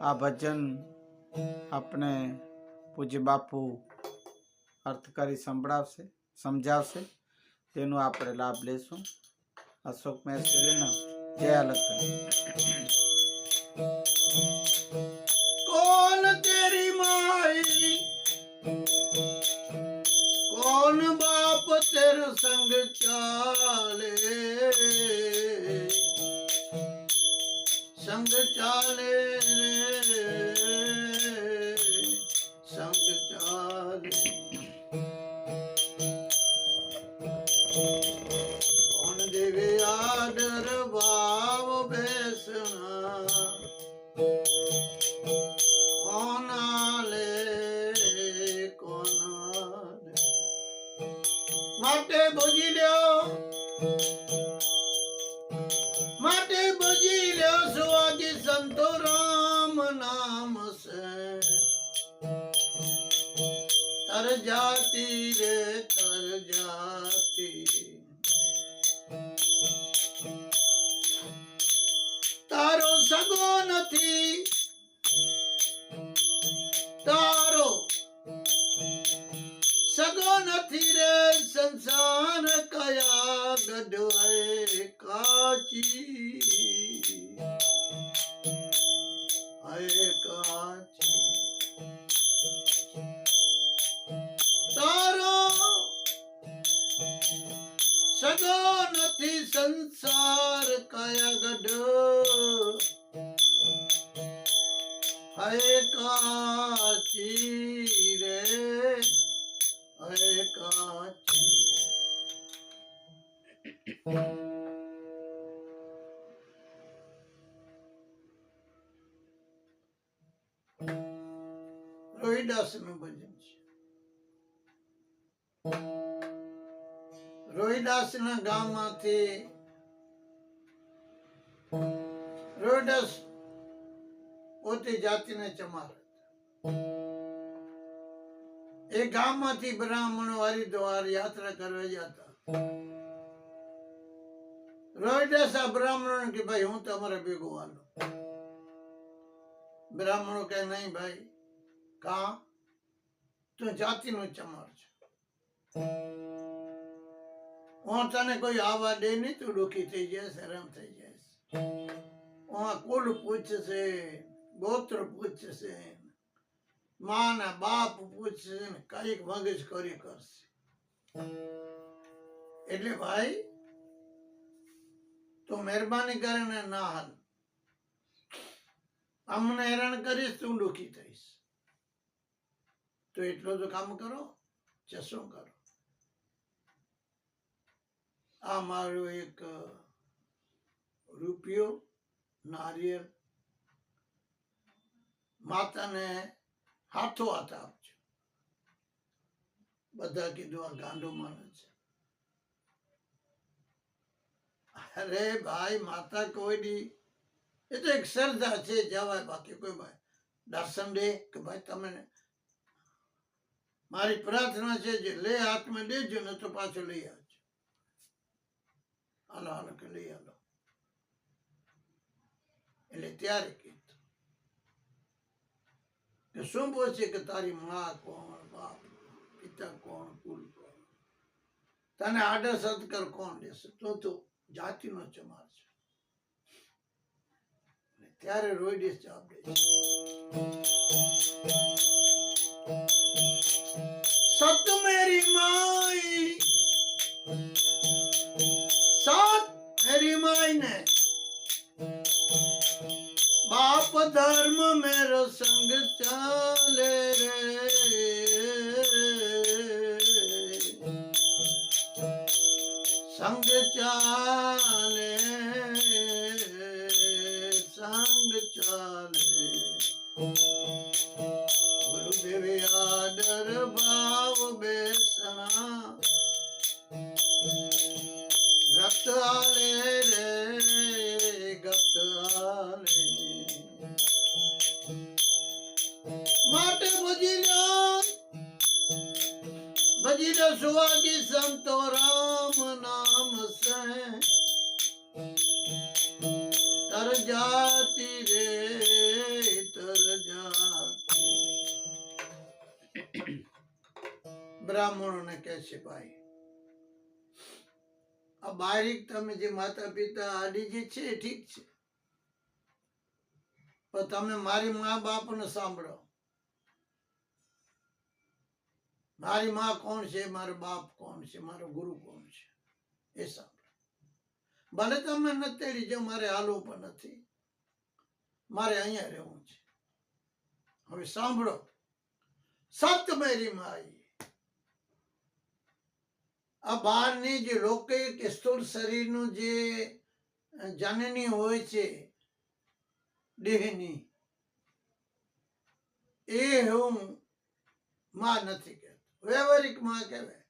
આ ભજન આપણે પૂજ્ય બાપુ અર્થ કરી સમજાવશે તેનો આપણે લાભ લેશું. અશોક મહેશ્વરીના જય લખન. કોણ તેરી માઈ કોણ બાપ તેરો સંગ ચાલે સંગ ચાલે રે સંગ ચાલે. કોણ દેવે આદર ભાવ બેસણા કોનાલે કોનાલે માટે ભજી લ્યો સુવાગી સંતો રામ નામ સે તર જાતી રે તર જાતી. તારો સગો નથી તારો સગો નથી રે સંસાર કયા ગઢવાય કાચી હે કાચી. તારો સગો નથી સંસાર કયા ગઢ હે કાચી રે હે કાચી. રોહિદાસ નું ભજન છે. રોહિદાસ ના ગામ માંથી રોહિદાસ પોતે જાતિને ચમાર એ ગામ માંથી બ્રાહ્મણો હરિદ્વાર યાત્રા કરવા જતા. રોહિદાસ આ બ્રાહ્મણો કે ભાઈ હું તમારે ભેગો હાલો. બ્રાહ્મણો કે નહીં ભાઈ કા તું જાતિનો ચમાર છે હું તને કોઈ આવા દે નહીં તું દુઃખી થઈ જાય હેરાન થઈ જાય. કુલ પૂછશે ગોત્ર પૂછશે માના બાપ પૂછશે ને કઈક મગજ કરી કરશે. એટલે ભાઈ તું મહેરબાની કરીને ના હાલ અમને હેરાન કરીશ તું દુઃખી થઈશ તો એટલો તો કામ કરો ચસો કરો. આ મારો એક રૂપિયો નારિયેળ માતાને હાથો હાથ આપજો. બધા કીધું આ ગાંડો માણસ છે. અરે ભાઈ માતા કોઈ દી એ તો એક શ્રદ્ધા છે જવાય બાકી કોઈ ભાઈ દર્શન દે કે ભાઈ તમે મારી પ્રાર્થના છે જે લે હાથમાં દેજો ને તો પાછો લઈ આવજો. હાલો હાલો કે લઈ આલો. એટલે ત્યારે કીધું કે શું પૂછે કે તારી માં કોણ બાપ પિતા કોણ કુલ કોણ તને આદર સત્કાર કોણ દેશે તો જાતિનો ચમાર છે. ત્યારે રોહિદાસ જવાબ દે સત મેરી માઈ સત મેરી માઈ ને બાપ ધર્મ મેરો સંગ ચાલે રે સંગ ચાલે સંગ ચાલે. ગુરુદેવે આદર ભાવ બેસણા ગત આલે રે ગત આલે. માટે ભજી લો સુવાગી સંતો રામ નામ સે તર જાતી રે તર બ્રાહ્મણોને કહે છે, ભાઈ આ બારીક તમે જે માતા પિતા આડી જે છે ઠીક છે, પણ તમે મારી મા બાપને સાંભળો. મારી માં કોણ છે, મારો બાપ કોણ છે, મારો ગુરુ કોણ છે એ સાંભળો. ભલે તમે નથી તેડી જો, મારે હાલવું પણ નથી, મારે અહીંયા રહેવું છે. હવે સાંભળો, સત મેરી માઈ. આ બહારની જે લૌકિક સ્થૂળ શરીરનું જે જનની હોય છે દેહની, એ હું માં નથી કહેતો, વ્યવહારિક માં કહેવાય.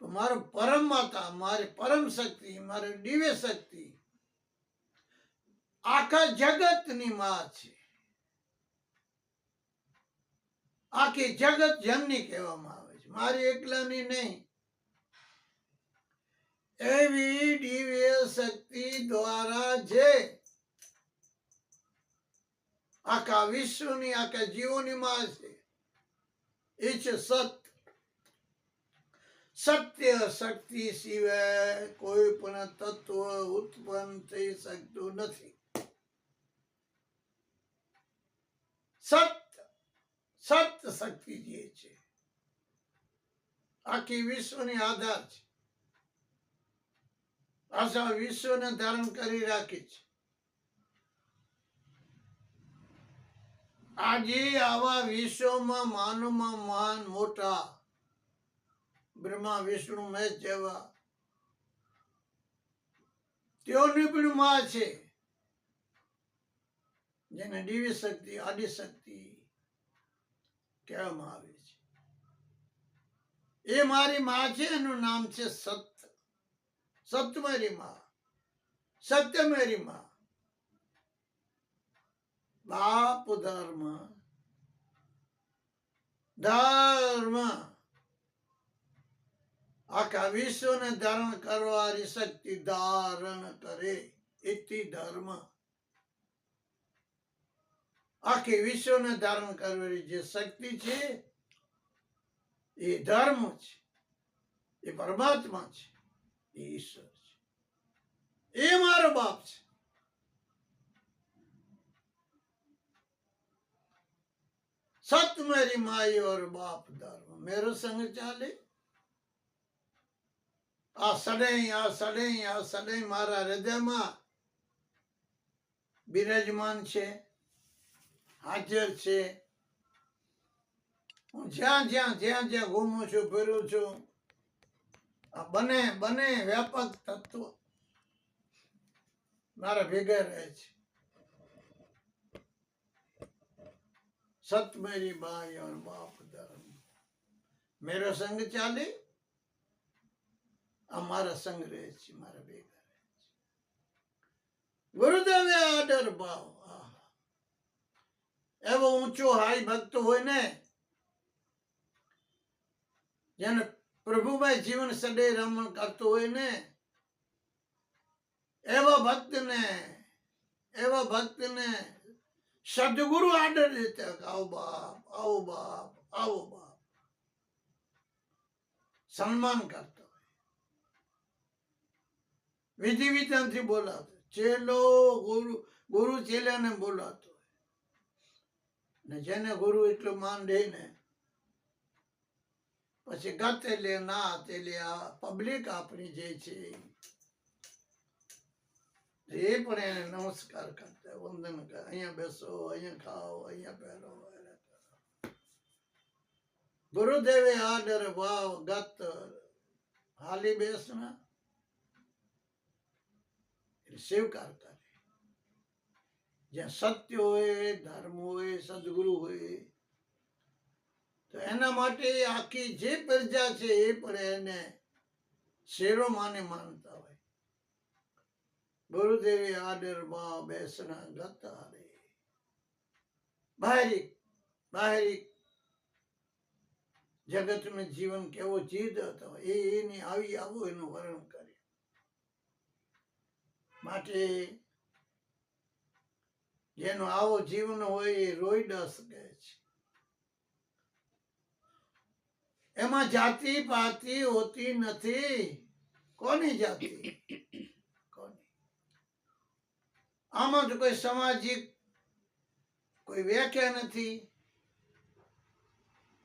તો મારો પરમ માતા, મારી પરમ શક્તિ, મારી દિવ્ય શક્તિ આખા જગતની માં છે. આખી જગત જનની કહેવામાં આવે છે, મારી એકલાની નહીં. એવી દિવ્ય શક્તિ દ્વારા જે આખા વિશ્વની, આખા જીવોની માં છે, એ છે સત. સત્ય શક્તિ સિવાય કોઈ પણ તત્વ ઉત્પન્ન થઈ શકતું નથી. સત શક્તિ જે છે આખી વિશ્વની આધાર છે, આખા વિશ્વને ધારણ કરી રાખી છે. આજે આવા વિશ્વમાં માનવમાં મહાન મોટા બ્રહ્મા વિષ્ણુ મહેશ જેવા તેઓની પણ માં છે, જેને દિવ્ય શક્તિ, આદિ શક્તિ કહેવામાં આવે છે. એ મારી માં છે, એનું નામ છે સત. સત મારી માં, સત્ય મારી માં. બાપ ધર્મ, ધર્મ આખા વિશ્વને ધારણ કરવાની શક્તિ ધારણ કરે, એથી ધર્મ. આખી વિશ્વને ધારણ કરવાની જે શક્તિ છે એ ધર્મ છે, એ પરમાત્મા છે, એ ઈશ્વર છે, એ મારો બાપ છે. सत मेरी माई और बाप धर्म मेरो संग चाले. આ સડે મારા હૃદયમાં બિરાજમાન છે, હાજર છે. હું જ્યાં ઘૂમું છું, ફેરું છું, આ બને વ્યાપક તત્વ મારા ભેગા રહે છે. सत मेरी माई और बाप धर्म मेरा संग चाले. અમારા સંગ રહે છે, મારા ભેગા રહે છે. ગુરુદેવ આદર ભાવ. એવો ઊંચો હાઈ ભક્ત હોય ને, જેને પ્રભુભાઈ જીવન સડે રમણ કરતો હોય ને, એવા ભક્તને સદગુરુ આદર દેતા, આવો બાપ, આવો બાપ, આવો બાપ, સન્માન કરતો હોય. વિધિ વિધાનથી બોલાવતો, ચેલો ગુરુ ચેલાને બોલાવતો હોય. ને જેને ગુરુ એટલું માન દે ને, પછી ગાતે લે ના તે લે, આ પબ્લિક આપણી જે છે એ પણ એને નમસ્કાર કરતા, વંદન કરે. અહીંયા બેસો, અહીંયા ખાઓ, અહીંયા પહેરો. ગુરુદેવે આદર ભાવ ગત હાલી બેસના સ્વીકાર કરે. જ્યાં સત્ય હોય, ધર્મ હોય, સદગુરુ હોય, તો એના માટે આખી જે પ્રજા છે એ પણ એને શેરો માનતા હોય. ગુરુદેવે આદર ભાવ બેસના ગત હાલે. બાહરિક જગતનું જીવન કેવો જીદ હતો એની આવું એનું વર્ણન કરે. માટે જેનો આવો જીવન હોય એ રોઈડસ કહે છે. એમાં જાતિ પાતિ હોતી નથી. કોની જાતિ? કોની? આમાં તો કોઈ સામાજિક કોઈ વ્યાખ્યા નથી.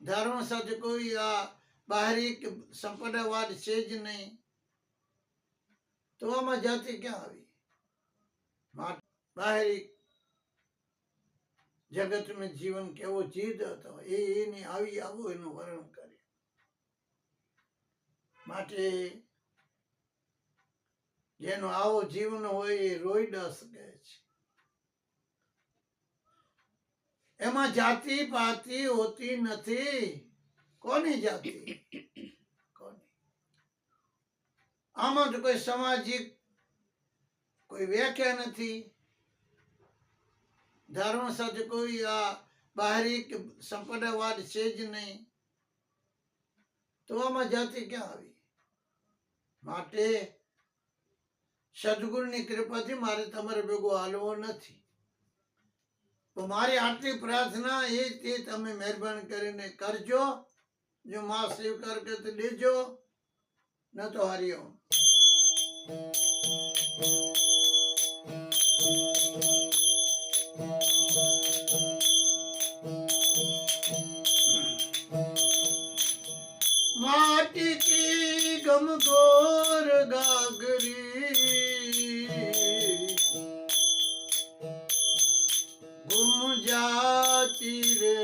ધર્મ સાથે કોઈ આ બાહરી સંપ્રદાયવાદ છે જ નહીં. તો આમાં જાતિ ક્યાં આવી? બાહરી જગતમાં જીવન કેવો જીદ હતો એની આવી આવું એનું વર્ણન કરે. માટે જેનો આવો જીવન હોય એ રોઈડસ કહે છે. એમાં જાતિ પાતિ હોતી નથી. કોની જાતિ? કોની? આમાં તો કોઈ સામાજિક કોઈ વ્યાખ્યા નથી. ધર્મ સાથે કોઈ આ બાહરી સંપ્રદાયવાદ છે જ નહીં. તો આમાં જાતિ ક્યાં આવી? માટે સદગુરુની કૃપાથી મારે તમારે ભેગો હાલવો નથી. તો મારી આટલી પ્રાર્થના એ તે તમે મહેરબાની કરીને કરજો. જો માં સ્વીકાર કરતી દેજો, ન તો હરિઓમ. माटी की गमगोर गागरी गुम जाती रे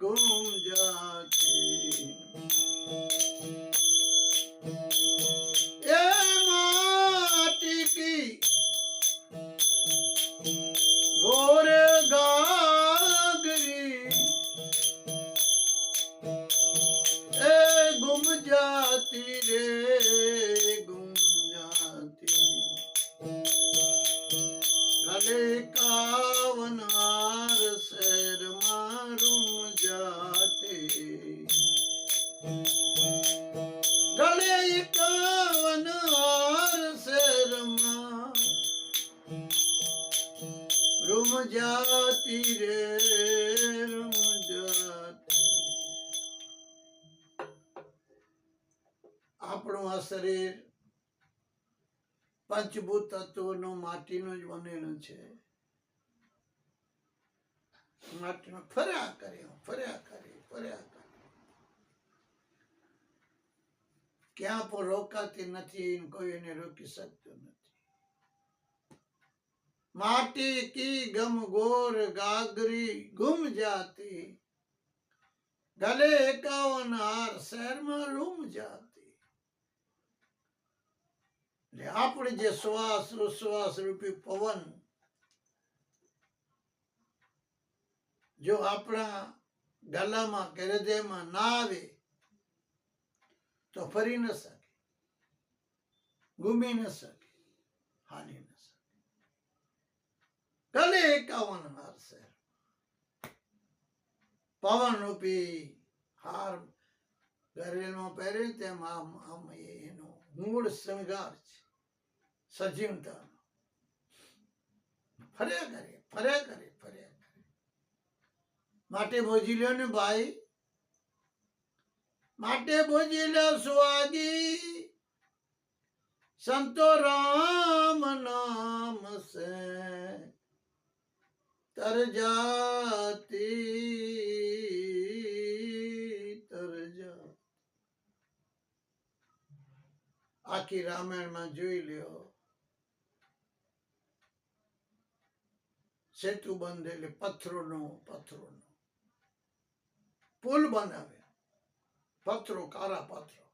गुम जाती. ए माटी की गोर गागरी गुम जाती रे गुम जाती. गले कावन हार शहर मारूम जाते. गले कावन हार शहर रूम जाती रे रूम जाती. આપણું આ શરીર પંચભૂત તત્વોનું માટીનું જ બનેલું છે. માટીમાં ફર્યા કરે. ક્યાં પણ રોકાતી નથી, કોઈ એને રોકી શકતું નથી. માટી કી ગમ ગોર ગાગરી ગુમ જાતી. ગલે એકાવન હાર શહેરમાં રૂમ જાતી. આપણે જે શ્વાસ ઉશ્વાસ રૂપી પવન જો આપણા ગલામાં કે હૃદયમાં ના આવે તો ફરી ન શકે, ઘૂમી ન શકે, હાલી ન શકે. ગલે એકાવન હાર છે. પવન રૂપી હાર ગરેલમાં પહેરે તેમ આમ એનો મૂળ શૃંગાર છે. સજીવતા ફર્યા કરે. માટે બોજી લ્યો ને ભાઈ, માટે બોજી લ્યો સુહાગી. સંતો રામ નામ સે તર જાતી. આખી રામાયણમાં જોઈ લ્યો. સેતુ બંધેલી પથ્થરોનો પુલ બનાવે. પથ્થરો, કારા પથ્થરો,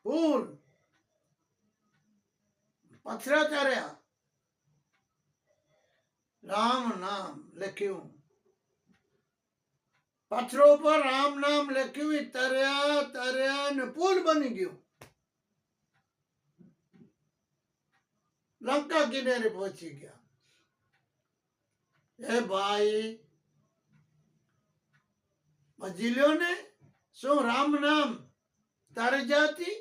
પુલ પથરા તર્યા. રામ નામ લખ્યું પથ્થરો પર, રામ નામ લખ્યું. તર્યા ને પુલ બની ગયું. લંકા કિનારે પહોંચી ગયા. એ ભાઈ સમજી લ્યો ને, શું રામ નામ તારે જાતી?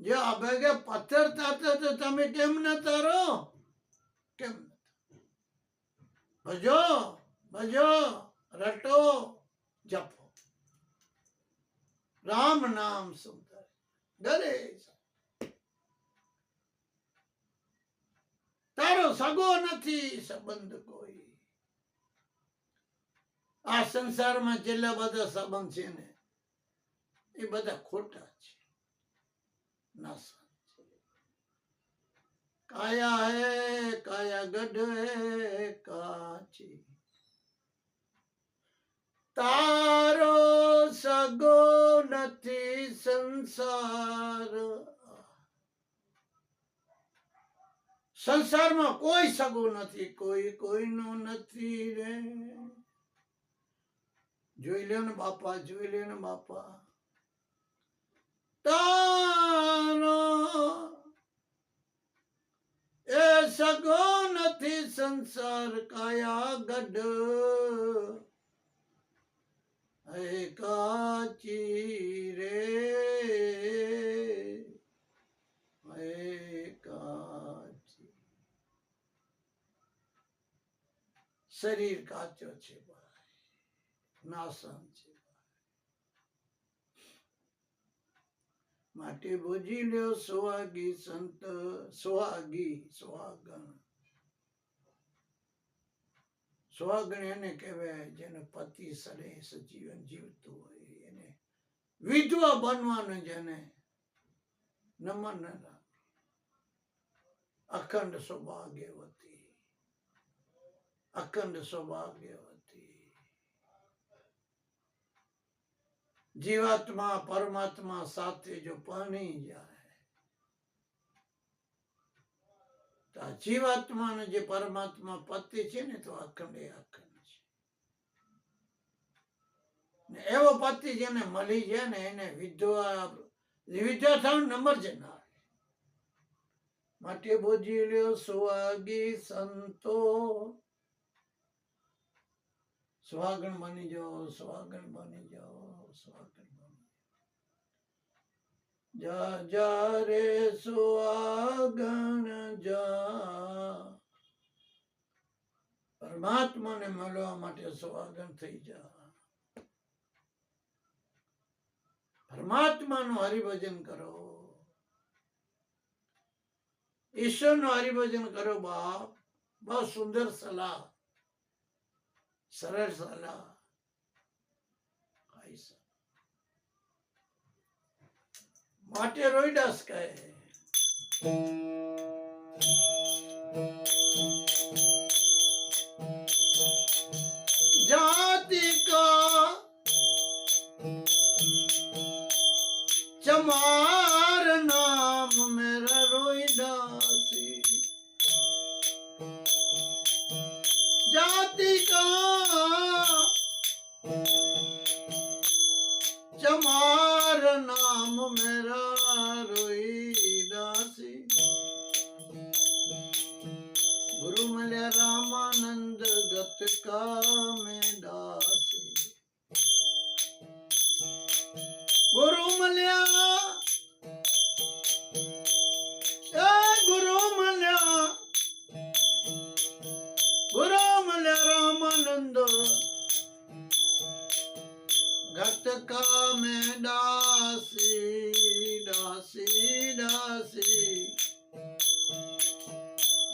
જો આ ભેગે પથ્થર તારતા તો તમે કેમ ન તારો? કેમ ભજો રટો જપો રામ નામ સુંદર ગરે તારો સગો નથી સંબંધ કોઈ. આ સંસારમાં જેટલા બધા સંબંધ છે ને એ બધા ખોટા છે, નાસા. કાયા હે કાયા ગઢ હે કાચી, તારો સગો નથી સંસાર. સંસારમાં કોઈ સગો નથી, કોઈ કોઈનું નથી રે. જોઈ લે ને બાપા, જોઈ લે ને બાપા. તારો એ સગો નથી સંસાર, કાયા ગઢ હે કાચી રે, હે કાચી. શરીર કાચો છે ભાઈ, નાસન છે. માટે બોજી લ્યો સુહાગી સંત, સુહાગી સુહાગણ. સુહાગણ એને કહેવાય જેને પતિ સરે સજીવન જીવતું હોય, એને વિધવા બનવાનું જેને નમન ન. અખંડ સૌભાગ્યવતી, અખંડ સૌભાગ્યવતી. જીવાત્મા પરમાત્મા સાથે જો પરણી જાય તો આ જીવાત્માનો જે પરમાત્મા પતિ છે ને તો અખંડ એ અખંડ છે. ને એવો પતિ જેને મળી જાય ને એને વિધવા વિધવા થવાનો નંબર જ ના આવે. માટે બોજી લ્યો સુહાગી સંતો, સુહાગણ બની જાઓ, સુહાગણ બની જાઓ, સુહાગણ બની જા. જા રે સુહાગણ જા, પરમાત્માને મળવા માટે સુહાગણ થઈ જા. પરમાત્માનું હરિભજન કરો, ઈશ્વરનું હરિભજન કરો બાપ. બહુ સુંદર સલાહ, સરળ સલાહ. માટે રોઈડાસ કહે જાતિ કા चमार नाम मेरा रोईदासी, जाति का चमार नाम मेरा रोईदासी. गुरु मल्या रामानंद गत का में दासी, गुरु मल्या गुरु मल्या, गुरु मल्या रामानंद गत का में दासी, दासी दासी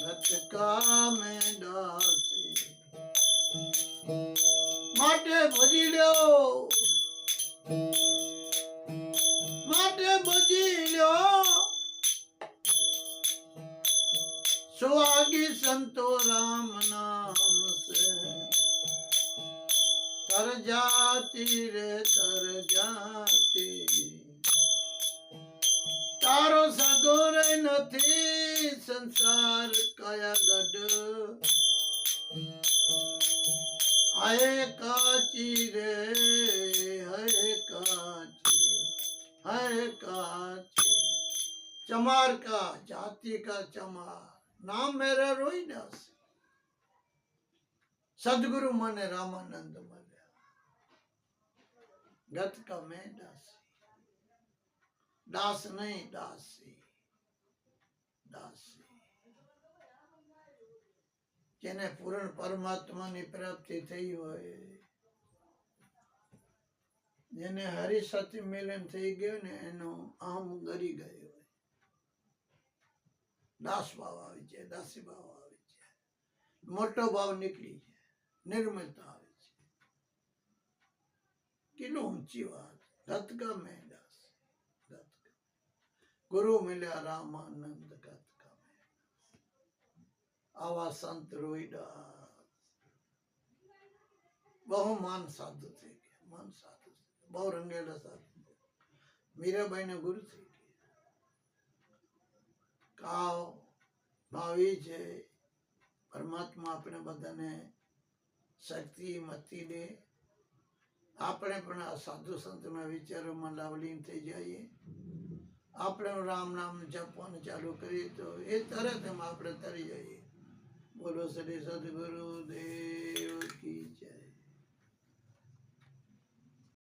गत का में दासी. માટે ભજી લ્યો, માટે ભજી લ્યો સુહાગી સંતો રામ નામ સે. તર જાતી રે તર જાતી, તારો સગો રે નથી સંસાર કયા ગઢ. હાય કાચી રે હાય કાચી, हाय काची. चमार का जाति का चमार, नाम मेरा रोहिदास. सदगुरु मने रामानंद मल्या, गत का मैं दासी. दास नहीं दासी, दासी. જેને પૂર્ણ પરમાત્માની પ્રાપ્તિ થઈ હોય જેને હરિસતી મિલન થઈ ગયું ને એનો આમ ગરી ગયો હોય, દાસ ભાવ આવી જાય, દાસી ભાવ આવી જાય, મોટો ભાવ નીકળી જાય, નિર્મળતા આવે છે. કેટલું ઊંચી વાત. ગત ગમે દાસ, ગત ગમે. ગુરુ મિલ્યા રામાનંદ ગત ગમે. આવા સંત રોઈડા બહુ માન સાધુ થઈ ગયા, માન સાધુ બહુ રંગેલા સાધુ. મીરાબાઈ ના ગુરુ થઈ ગયા. કાવ ભાવી છે. પરમાત્મા આપણે બધાને શક્તિ મતિ દે. આપણે પણ આ સાધુ સંતના વિચારોમાં લાવલીન થઈ જઈએ. આપણે રામ નામ જપવાનું ચાલુ કરીએ તો એ તરત એમ આપણે તરી જઈએ. બોલો શ્રી સદગુરુ દેવ કી જય.